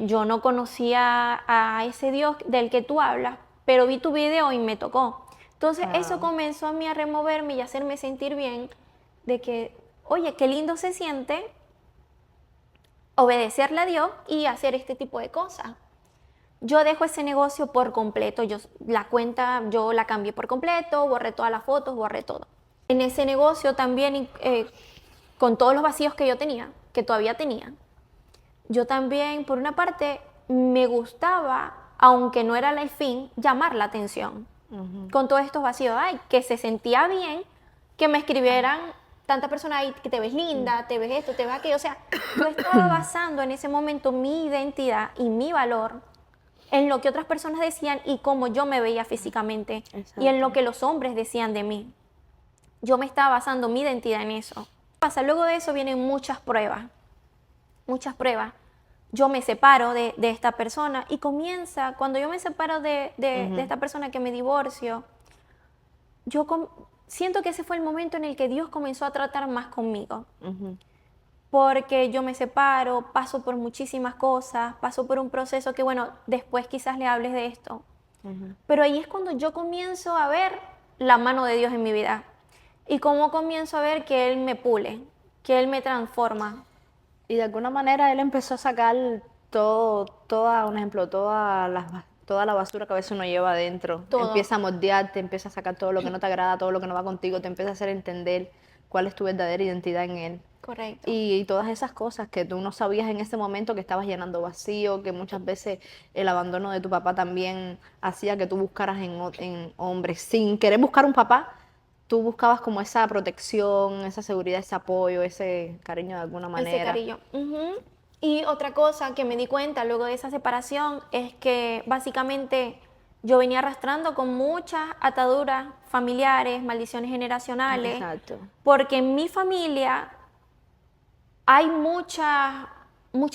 yo no conocía a ese Dios del que tú hablas, pero vi tu video y me tocó. Entonces eso comenzó a mí a removerme y a hacerme sentir bien de que, oye, qué lindo se siente obedecerle a Dios y hacer este tipo de cosas. Yo dejo ese negocio por completo, la cuenta yo la cambié por completo, borré todas las fotos, borré todo. En ese negocio también, con todos los vacíos que yo tenía, que todavía tenía, yo también, por una parte, me gustaba, aunque no era el fin, llamar la atención. Con todos estos vacíos, ay, que se sentía bien que me escribieran tantas personas, ay, que te ves linda, te ves esto, te ves aquello. O sea, yo estaba basando en ese momento mi identidad y mi valor en lo que otras personas decían y cómo yo me veía físicamente y en lo que los hombres decían de mí. Yo me estaba basando mi identidad en eso. Luego de eso vienen muchas pruebas, muchas pruebas. Yo me separo de esta persona y comienza, cuando yo me separo de esta persona que me divorcio, siento que ese fue el momento en el que Dios comenzó a tratar más conmigo. Porque yo me separo, paso por muchísimas cosas, paso por un proceso que, bueno, después quizás le hables de esto. Pero ahí es cuando yo comienzo a ver la mano de Dios en mi vida. Y cómo comienzo a ver que Él me pule, que Él me transforma. Y de alguna manera él empezó a sacar un ejemplo, toda la basura que a veces uno lleva adentro. Todo. Empieza a moldearte, empieza a sacar todo lo que no te agrada, todo lo que no va contigo, te empieza a hacer entender cuál es tu verdadera identidad en él. Correcto. Y todas esas cosas que tú no sabías en ese momento que estabas llenando vacío, que muchas veces el abandono de tu papá también hacía que tú buscaras en hombres. Sin querer buscar un papá, tú buscabas como esa protección, esa seguridad, ese apoyo, ese cariño de alguna manera. Ese cariño. Y otra cosa que me di cuenta luego de esa separación es que básicamente yo venía arrastrando con muchas ataduras familiares, maldiciones generacionales, Exacto. porque en mi familia hay muchas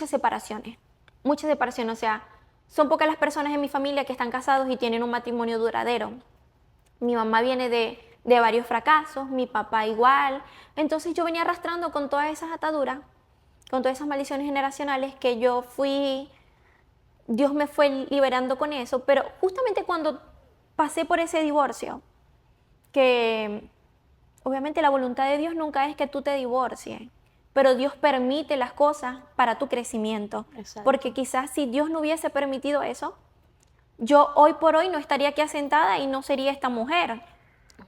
separaciones, o sea, son pocas las personas en mi familia que están casados y tienen un matrimonio duradero. Mi mamá viene de varios fracasos, mi papá igual, entonces yo venía arrastrando con todas esas ataduras, con todas esas maldiciones generacionales que Dios me fue liberando con eso, pero justamente cuando pasé por ese divorcio, que obviamente la voluntad de Dios nunca es que tú te divorcies, pero Dios permite las cosas para tu crecimiento. Exacto. Porque quizás si Dios no hubiese permitido eso, yo hoy por hoy no estaría aquí asentada y no sería esta mujer.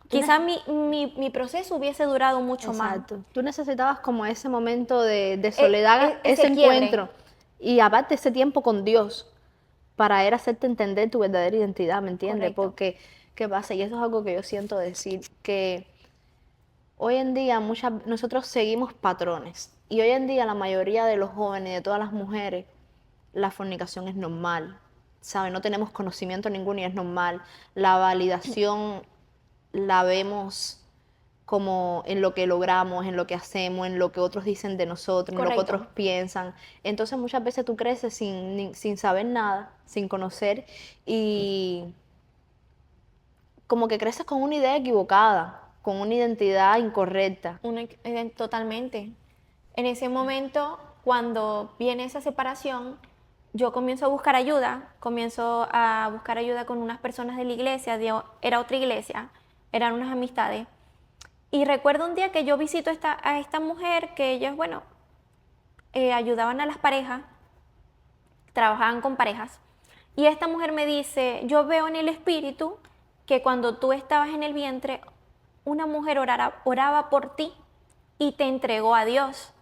Quizás mi proceso hubiese durado mucho más. Exacto. Tú necesitabas como ese momento de soledad, ese ese quiebre. encuentro. Y aparte ese tiempo con Dios para él hacerte entender tu verdadera identidad, ¿me entiendes? Correcto. Porque, ¿qué pasa? Y eso es algo que yo siento decir, que hoy en día nosotros seguimos patrones. Y hoy en día la mayoría de los jóvenes, de todas las mujeres, la fornicación es normal, ¿sabes? No tenemos conocimiento ninguno y es normal. La validación la vemos como en lo que logramos, en lo que hacemos, en lo que otros dicen de nosotros, en lo que Correcto. otros piensan. Entonces muchas veces tú creces sin saber nada, sin conocer y como que creces con una idea equivocada, con una identidad incorrecta. Totalmente. En ese momento, cuando viene esa separación, yo comienzo a buscar ayuda con unas personas de la iglesia, era otra iglesia, eran unas amistades. Y recuerdo un día que yo visito a esta mujer, que ellos, bueno, ayudaban a las parejas, trabajaban con parejas. Y esta mujer me dice, yo veo en el espíritu que cuando tú estabas en el vientre, una mujer oraba por ti y te entregó a Dios.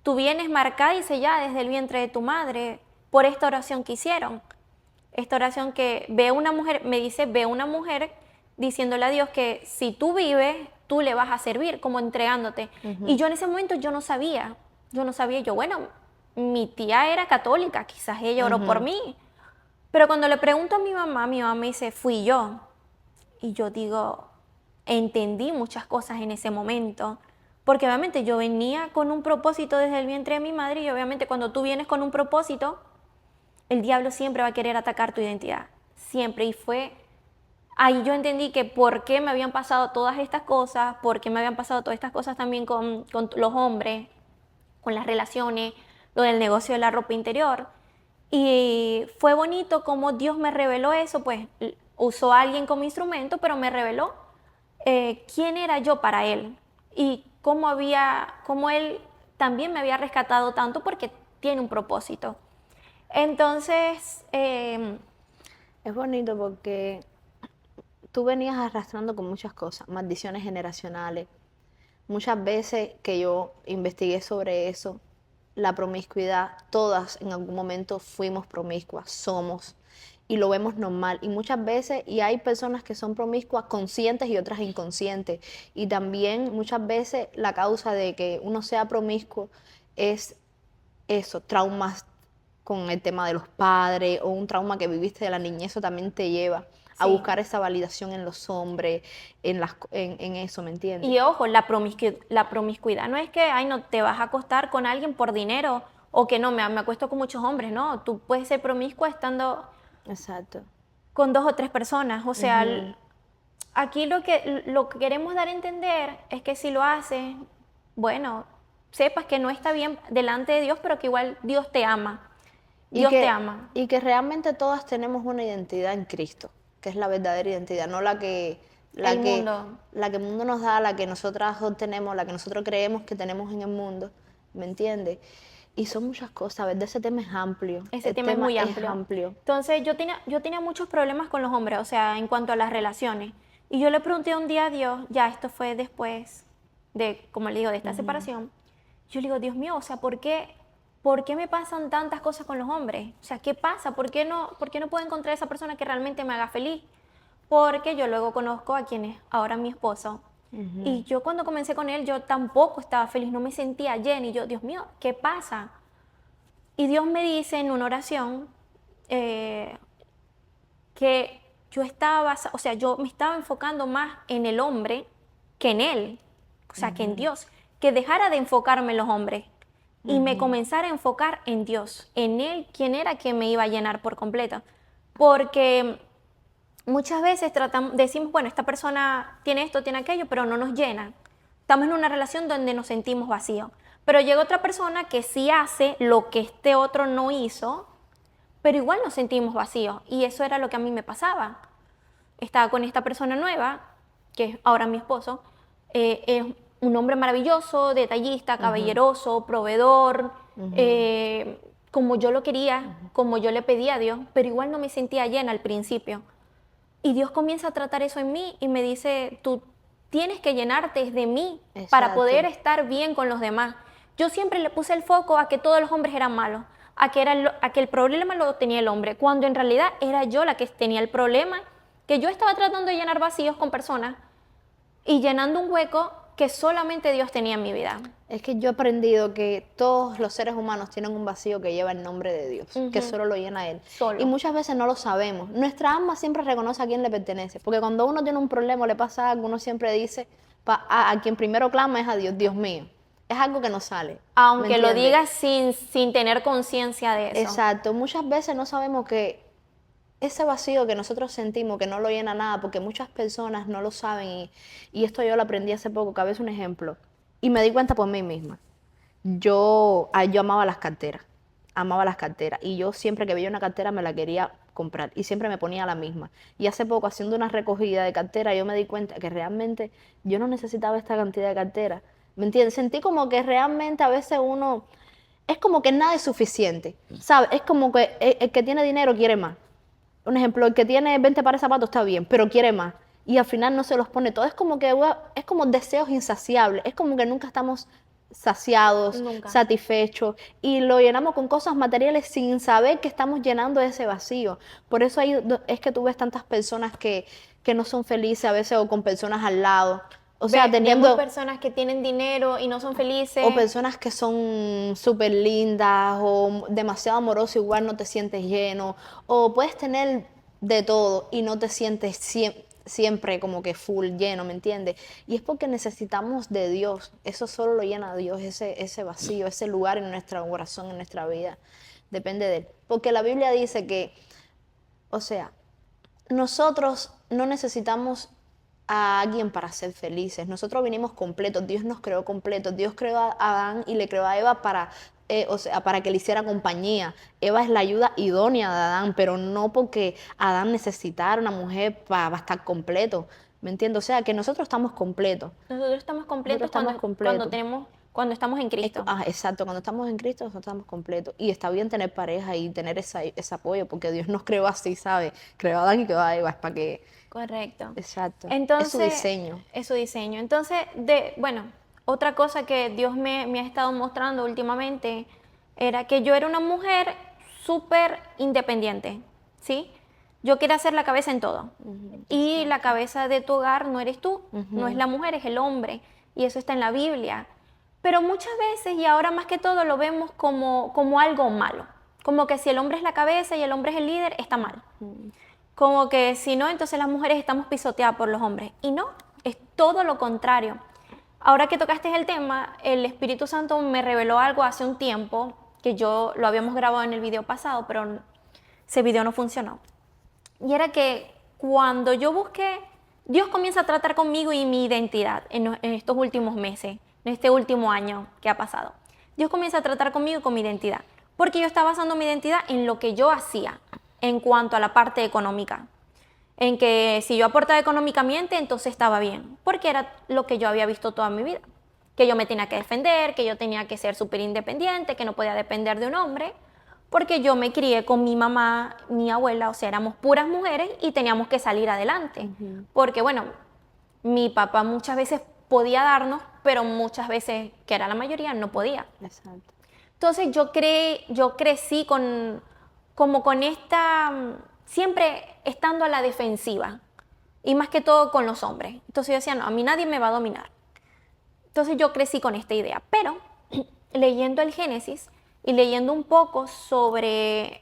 Tú vienes marcada y sellada desde el vientre de tu madre por esta oración que hicieron. Esta oración que ve una mujer diciéndole a Dios que si tú vives, tú le vas a servir, como entregándote. Y yo en ese momento yo no sabía, bueno, mi tía era católica, quizás ella oró por mí. Pero cuando le pregunto a mi mamá me dice, fui yo. Y yo digo, entendí muchas cosas en ese momento. Porque obviamente yo venía con un propósito desde el vientre de mi madre y obviamente cuando tú vienes con un propósito, el diablo siempre va a querer atacar tu identidad. Siempre. Y ahí yo entendí que por qué me habían pasado todas estas cosas, por qué me habían pasado todas estas cosas también con los hombres, con las relaciones, lo del negocio de la ropa interior. Y fue bonito como Dios me reveló eso, pues usó a alguien como instrumento, pero me reveló quién era yo para Él y cómo Él también me había rescatado tanto porque tiene un propósito. Entonces, Es bonito porque tú venías arrastrando con muchas cosas, maldiciones generacionales. Muchas veces que yo investigué sobre eso, la promiscuidad, todas en algún momento fuimos promiscuas, somos, y lo vemos normal. Y muchas veces, y hay personas que son promiscuas conscientes y otras inconscientes. Y también muchas veces la causa de que uno sea promiscuo es eso, traumas con el tema de los padres o un trauma que viviste de la niñez, eso también te lleva a Sí. buscar esa validación en los hombres, en eso, ¿me entiendes? y ojo, la promiscuidad no es que, ay, no te vas a acostar con alguien por dinero o que no, me acuesto con muchos hombres, no, tú puedes ser promiscua estando Exacto. con 2 o 3 personas, o sea, Ujú. aquí lo que queremos dar a entender es que si lo haces, bueno, sepas que no está bien delante de Dios, pero que igual Dios te ama. Dios te ama. Y que realmente todas tenemos una identidad en Cristo, que es la verdadera identidad, no El mundo. la que el mundo nos da, la que nosotras obtenemos, la que nosotros creemos que tenemos en el mundo, ¿me entiendes? Y son muchas cosas, ¿verdad? Ese tema es amplio. Ese El tema es muy es amplio. amplio. Entonces yo tenía muchos problemas con los hombres, o sea, en cuanto a las relaciones. Y yo le pregunté un día a Dios, ya esto fue después de, como le digo, de esta separación. Yo le digo, Dios mío, o sea, ¿por qué me pasan tantas cosas con los hombres? O sea, ¿qué pasa? ¿Por qué no puedo encontrar esa persona que realmente me haga feliz? Porque yo luego conozco a quien es ahora mi esposo. Y yo cuando comencé con él, yo tampoco estaba feliz, no me sentía llena. Y yo, Dios mío, ¿qué pasa? Y Dios me dice en una oración que yo me estaba enfocando más en el hombre que en él, o sea, que en Dios, que dejara de enfocarme en los hombres y me comenzara a enfocar en Dios, en él, quien era que me iba a llenar por completo. Porque muchas veces decimos, bueno, esta persona tiene esto, tiene aquello, pero no nos llena. Estamos en una relación donde nos sentimos vacíos. Pero llega otra persona que sí hace lo que este otro no hizo, pero igual nos sentimos vacíos. Y eso era lo que a mí me pasaba. Estaba con esta persona nueva, que es ahora mi esposo, es un hombre maravilloso, detallista, caballeroso, proveedor, como yo lo quería, como yo le pedía a Dios, pero igual no me sentía llena al principio. Y Dios comienza a tratar eso en mí y me dice, tú tienes que llenarte de mí para Exacto. poder estar bien con los demás. Yo siempre le puse el foco a que todos los hombres eran malos, a que el problema lo tenía el hombre, cuando en realidad era yo la que tenía el problema, que yo estaba tratando de llenar vacíos con personas y llenando un hueco que solamente Dios tenía en mi vida. Es que yo he aprendido que todos los seres humanos tienen un vacío que lleva el nombre de Dios, que solo lo llena Él. Solo. Y muchas veces no lo sabemos. Nuestra alma siempre reconoce a quién le pertenece, porque cuando uno tiene un problema o le pasa algo, uno siempre dice, a quien primero clama es a Dios, Dios mío. Es algo que no sale. Aunque ¿me lo entiendes? digas sin tener conciencia de eso. Exacto. Muchas veces no sabemos que ese vacío que nosotros sentimos, que no lo llena nada, porque muchas personas no lo saben, y esto yo lo aprendí hace poco, que a veces un ejemplo, y me di cuenta por mí misma. Yo amaba las carteras, y yo siempre que veía una cartera me la quería comprar, y siempre me ponía la misma. Y hace poco, haciendo una recogida de cartera, yo me di cuenta que realmente yo no necesitaba esta cantidad de cartera, ¿me entiendes? Sentí como que realmente a veces uno, es como que nada es suficiente, ¿sabes? Es como que el que tiene dinero quiere más. Un ejemplo, el que tiene 20 pares de zapatos está bien, pero quiere más. Y al final no se los pone todo. Es como que es como deseos insaciables. Es como que nunca estamos saciados, Nunca. satisfechos. Y lo llenamos con cosas materiales sin saber que estamos llenando ese vacío. Por eso es que tú ves tantas personas que no son felices a veces, o con personas al lado. O sea, teniendo... Vemos personas que tienen dinero y no son felices. O personas que son súper lindas o demasiado amorosas, igual no te sientes lleno. O puedes tener de todo y no te sientes siempre como que full lleno, ¿me entiendes? Y es porque necesitamos de Dios. Eso solo lo llena Dios, ese vacío, ese lugar en nuestro corazón, en nuestra vida. Depende de Él. Porque la Biblia dice que, o sea, nosotros no necesitamos a alguien para ser felices. Nosotros vinimos completos. Dios nos creó completos. Dios creó a Adán y le creó a Eva para que le hiciera compañía. Eva es la ayuda idónea de Adán, pero no porque Adán necesitara una mujer para estar completo. ¿Me entiendes? O sea, que nosotros estamos completos. Nosotros estamos completos, cuando estamos en Cristo. Exacto, cuando estamos en Cristo nosotros estamos completos. Y está bien tener pareja y tener ese apoyo, porque Dios nos creó así, ¿sabes? Creó a Adán y creó a Eva, es para que... Correcto. Exacto. Entonces, es su diseño. Es su diseño. Entonces, otra cosa que Dios me ha estado mostrando últimamente era que yo era una mujer súper independiente, ¿sí? Yo quería ser la cabeza en todo. Y la cabeza de tu hogar no eres tú, no es la mujer, es el hombre. Y eso está en la Biblia. Pero muchas veces, y ahora más que todo, lo vemos como algo malo. Como que si el hombre es la cabeza y el hombre es el líder, está mal. Como que si no, entonces las mujeres estamos pisoteadas por los hombres. Y no, es todo lo contrario. Ahora que tocaste el tema, el Espíritu Santo me reveló algo hace un tiempo, que yo lo habíamos grabado en el video pasado, pero ese video no funcionó. Y era que cuando yo busqué, Dios comienza a tratar conmigo y mi identidad en estos últimos meses, en este último año que ha pasado. Dios comienza a tratar conmigo con mi identidad, porque yo estaba basando mi identidad en lo que yo hacía en cuanto a la parte económica. En que si yo aportaba económicamente, entonces estaba bien, porque era lo que yo había visto toda mi vida. Que yo me tenía que defender, que yo tenía que ser súper independiente, que no podía depender de un hombre, porque yo me crié con mi mamá, mi abuela, o sea, éramos puras mujeres y teníamos que salir adelante. Porque, bueno, mi papá muchas veces podía darnos, pero muchas veces, que era la mayoría, no podía. Exacto. Entonces yo crecí como con esta, siempre estando a la defensiva, y más que todo con los hombres. Entonces yo decía, no, a mí nadie me va a dominar. Entonces yo crecí con esta idea, pero leyendo el Génesis y leyendo un poco sobre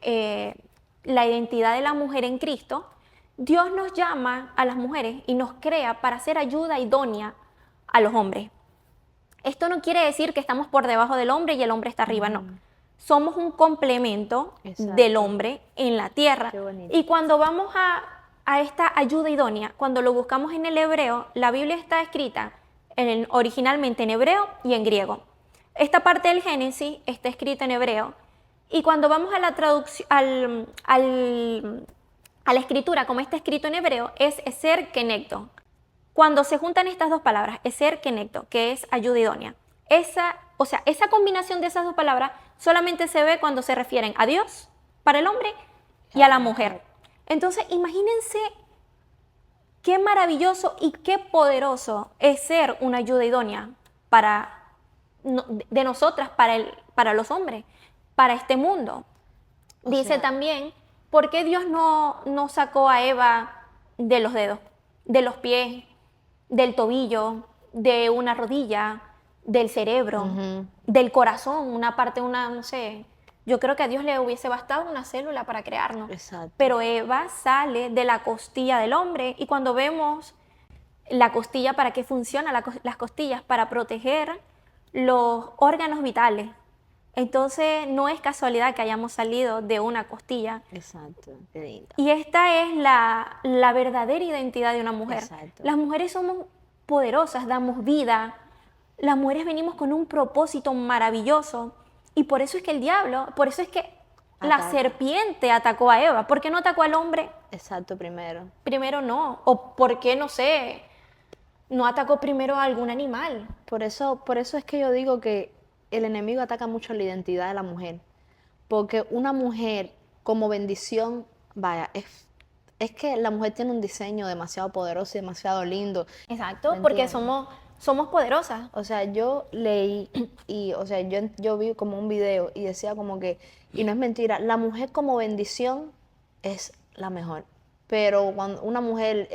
la identidad de la mujer en Cristo, Dios nos llama a las mujeres y nos crea para ser ayuda idónea a los hombres. Esto no quiere decir que estamos por debajo del hombre y el hombre está arriba, no. Somos un complemento Exacto. del hombre en la tierra. Qué bonito. Y cuando vamos a esta ayuda idónea, cuando lo buscamos en el hebreo, la Biblia está escrita originalmente en hebreo y en griego. Esta parte del Génesis está escrita en hebreo. Y cuando vamos a la traducción, a la escritura, como está escrito en hebreo, es eser kenegdo. Cuando se juntan estas dos palabras, eser kenegdo, que es ayuda idónea, esa combinación de esas dos palabras solamente se ve cuando se refieren a Dios para el hombre y a la mujer. Entonces, imagínense qué maravilloso y qué poderoso es ser una ayuda idónea de nosotras para los hombres, para este mundo. Dice también, ¿por qué Dios no sacó a Eva de los dedos, de los pies, del tobillo, de una rodilla, del cerebro, del corazón, una parte, no sé? Yo creo que a Dios le hubiese bastado una célula para crearnos. Exacto. Pero Eva sale de la costilla del hombre, y cuando vemos la costilla, ¿para qué funciona las costillas? Para proteger los órganos vitales. Entonces no es casualidad que hayamos salido de una costilla. Exacto. Qué lindo. Y esta es la verdadera identidad de una mujer. Exacto. Las mujeres somos poderosas, damos vida. Las mujeres venimos con un propósito maravilloso. Y por eso es que el diablo, por eso es que la serpiente atacó a Eva. ¿Por qué no atacó al hombre? Exacto, primero. Primero no. O por qué, no sé, no atacó primero a algún animal. Por eso es que yo digo que el enemigo ataca mucho la identidad de la mujer. Porque una mujer como bendición, vaya, es que la mujer tiene un diseño demasiado poderoso y demasiado lindo. Exacto, ¿Me porque entiendes? somos poderosas. O sea, yo leí y, o sea, yo vi como un video y decía como que, y no es mentira, la mujer como bendición es la mejor. Pero cuando una mujer,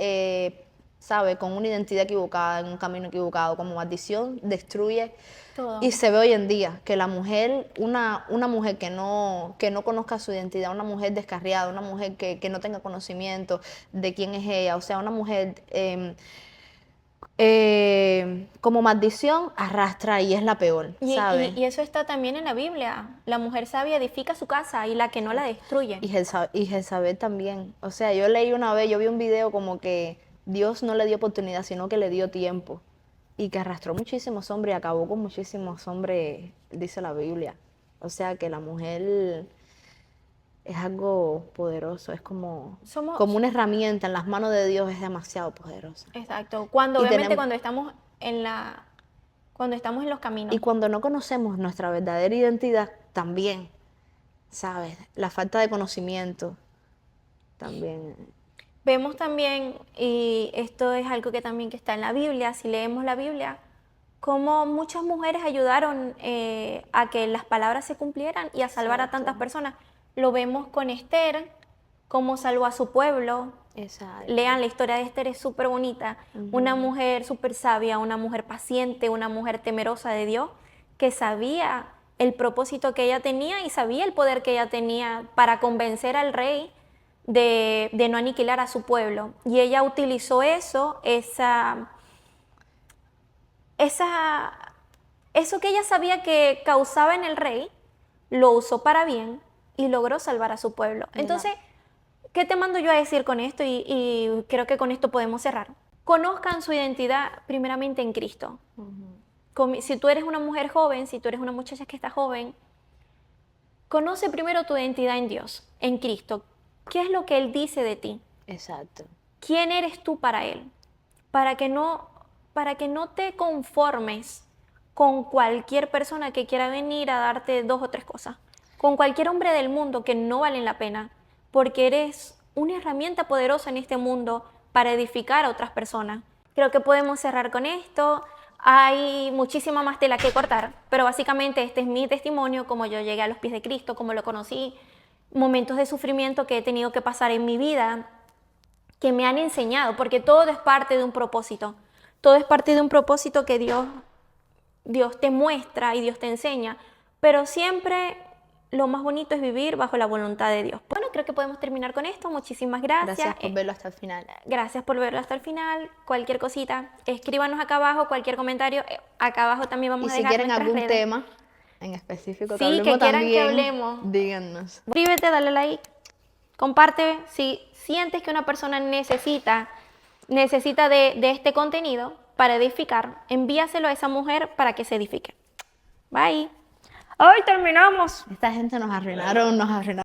sabe, con una identidad equivocada, en un camino equivocado, como maldición, destruye. Todo. Y se ve hoy en día que la mujer, una mujer que no conozca su identidad, una mujer descarriada, una mujer que no tenga conocimiento de quién es ella, o sea, una mujer como maldición arrastra y es la peor, ¿sabes? Y eso está también en la Biblia. La mujer sabia edifica su casa y la que no la destruye. Y Jezabel también. O sea, yo leí una vez, yo vi un video como que Dios no le dio oportunidad, sino que le dio tiempo. Y que arrastró muchísimos hombres y acabó con muchísimos hombres, dice la Biblia. O sea, que la mujer es algo poderoso, es como una herramienta en las manos de Dios, es demasiado poderosa. Exacto. Y Cuando tenemos- estamos cuando estamos en los caminos. Y cuando no conocemos nuestra verdadera identidad, también, ¿sabes? La falta de conocimiento también. Vemos también, y esto es algo que también que está en la Biblia, si leemos la Biblia, cómo muchas mujeres ayudaron a que las palabras se cumplieran y a salvar a tantas personas. Lo vemos con Esther, cómo salvó a su pueblo. Exacto. Lean la historia de Esther, es súper bonita. Una mujer súper sabia, una mujer paciente, una mujer temerosa de Dios, que sabía el propósito que ella tenía y sabía el poder que ella tenía para convencer al rey de no aniquilar a su pueblo. Y ella utilizó eso que ella sabía que causaba en el rey, lo usó para bien y logró salvar a su pueblo. Entonces, ¿qué te mando yo a decir con esto? Y creo que con esto podemos cerrar. Conozcan su identidad primeramente en Cristo. Si tú eres una mujer joven, si tú eres una muchacha que está joven, conoce primero tu identidad en Dios, en Cristo. ¿Qué es lo que Él dice de ti? Exacto. ¿Quién eres tú para Él? Para que no te conformes con cualquier persona que quiera venir a darte 2 o 3 cosas. Con cualquier hombre del mundo que no valen la pena, porque eres una herramienta poderosa en este mundo para edificar a otras personas. Creo que podemos cerrar con esto. Hay muchísima más tela que cortar, pero básicamente este es mi testimonio, como yo llegué a los pies de Cristo, como lo conocí, momentos de sufrimiento que he tenido que pasar en mi vida, que me han enseñado, porque todo es parte de un propósito. Todo es parte de un propósito que Dios te muestra y Dios te enseña, pero siempre lo más bonito es vivir bajo la voluntad de Dios. Bueno, creo que podemos terminar con esto. Muchísimas gracias. Gracias por verlo hasta el final. Gracias por verlo hasta el final. Cualquier cosita, escríbanos acá abajo, cualquier comentario. Acá abajo también vamos Y a si dejar quieren nuestras algún redes. tema en específico que Sí, que hablemos quieran que también, hablemos. díganos. Suscríbete, dale like, comparte. Si sientes que una persona necesita de este contenido para edificar, envíaselo a esa mujer para que se edifique. Bye. ¡Ay, terminamos! Esta gente nos arruinaron.